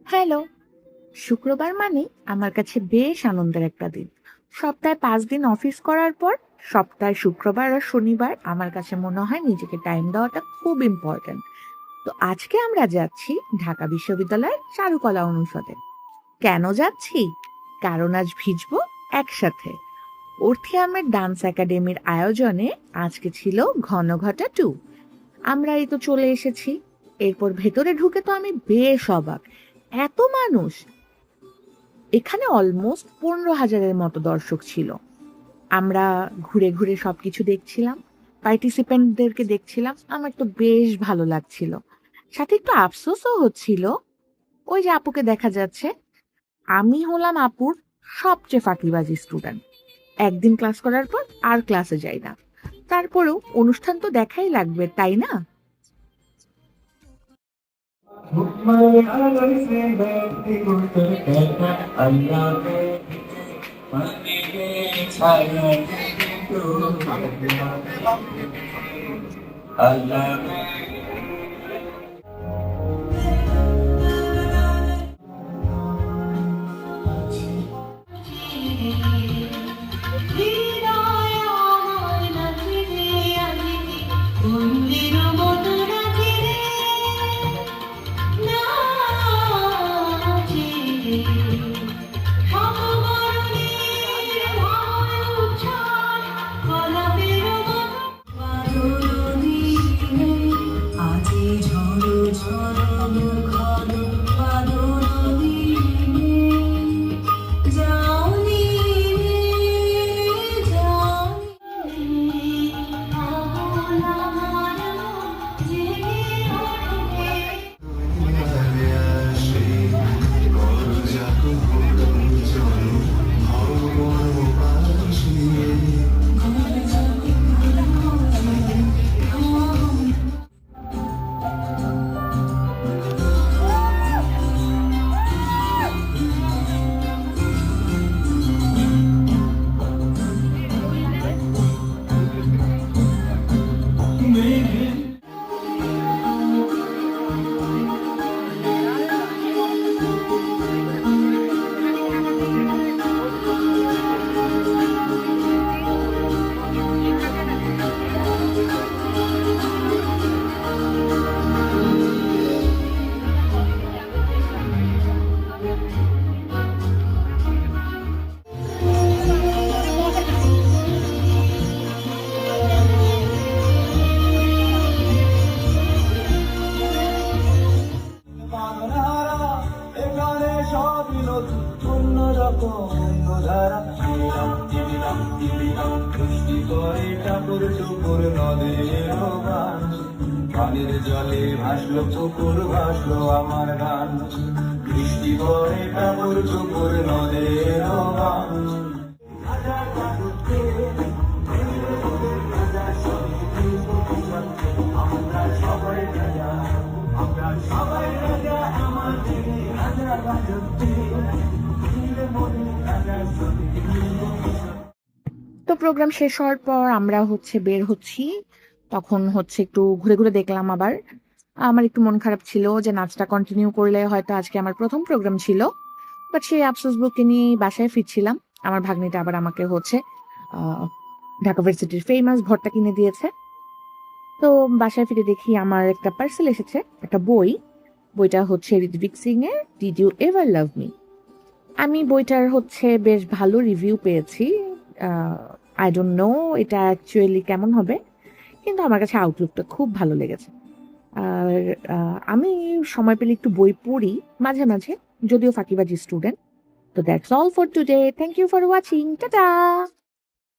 Hello. শুক্রবার মানে আমার কাছে বেশ আনন্দের একটা দিন। সপ্তাহে 5 দিন অফিস করার পর সপ্তাহে শুক্রবার আর শনিবার আমার কাছে মনে হয় নিজেকে টাইম দেওয়াটা খুব ইম্পর্ট্যান্ট। তো আজকে আমরা যাচ্ছি ঢাকা বিশ্ববিদ্যালয়ের চারুকলা অনুষদে। কেন যাচ্ছি? কারণ আজ ভিজবো একসাথে। অর্থিয়ামের ডান্স একাডেমির আয়োজনে আজকে ছিল ঘনঘটা 2। আমরা এই তো চলে এসেছি। এরপর ভেতরে ঢুকে তো আমি বেশ অবাক। এত মানুষ! এখানে অলমোস্ট 15,000-এর মতো দর্শক ছিল। আমরা ঘুরে ঘুরে সবকিছু দেখছিলাম, পার্টিসিপেন্টদেরকে দেখছিলাম। আমার তো বেশ ভালো লাগছিল। সাথে একটু আফসোসও হচ্ছিল। ওই যে আপুকে দেখা যাচ্ছে, আমি হলাম আপুর সবচেয়ে ফাঁকিবাজি স্টুডেন্ট। একদিন ক্লাস করার পর আর ক্লাসে যাই না। তারপরেও অনুষ্ঠান তো দেখাই লাগবে, তাই না? বাংলারা এখানে সবই নতুন অন্যরকম অন্য ধারা বৃষ্টি করে ঠাকুর চুপুর নদীর গান পানির জলে ভাসলো পুকুর ভাসলো আমার গান বৃষ্টি করে ঠাকুর চুপুর নদীর গান আমরা সবাই রাজা আমরা সবাই রাজা আমার দিনে রাজা রাজত্বে মনে রাজা তো প্রোগ্রাম শেষ হওয়ার পর আমরা বের হচ্ছি। তখন একটু ঘুরে ঘুরে দেখলাম আবার। আমার একটু মন খারাপ ছিল যে নাচটা কন্টিনিউ করলে হয়তো আজকে আমার প্রথম প্রোগ্রাম ছিল। বাট সেই আফসোস বুকে নিয়ে বাসায় ফিরছিলাম। আমার ভাগ্নিটা আবার আমাকে আহ, ঢাকা ভার্সিটির ফেমাস ভর্তা কিনে দিয়েছে। তো বাসায় ফিরে দেখি আমার একটা পার্সেল এসেছে, একটা বই। বইটা ঋত্বিক সিং এর did you ever love me. আমি বইটার বেশ ভালো রিভিউ পেয়েছি। আই ডোন্ট নো এটা অ্যাকচুয়ালি কেমন হবে, কিন্তু আমার কাছে আউটলুকটা খুব ভালো লেগেছে। আর আমি সময় পেলে একটু বই পড়ি মাঝে মাঝে, যদিও ফাঁকিবাজি স্টুডেন্ট। তো that's all for today. Thank you for watching. Tata.